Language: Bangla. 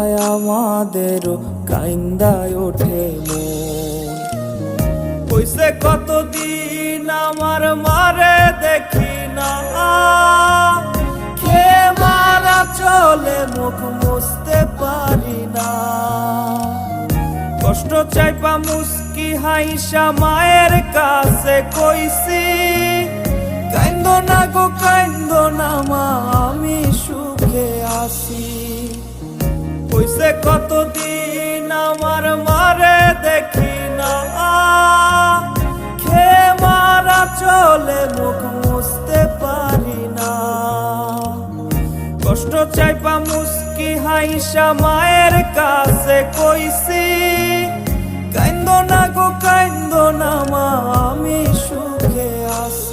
আমাদেরও কাইন্দায় ওঠে মন। কইছে কতদিন আমার মারে দেখি না, খে মারা চলে মুখ মুছতে পারি না। কষ্ট চাইপা মুস্কি হাইসা মায়ের কাছে কইছি, কাইন্দো না গো কাইন্দো না মা, আমি সুখে আছি। কইছে কতদিন আমার মারে দেখি না, খে মারা চলে মুখ মুছতে পারি না। কষ্ট চাইপা মুস্কি হাইসা মায়ের কাছে কইছি, কাইন্দো না গো কাইন্দো না মা, আমি সুখে আছি।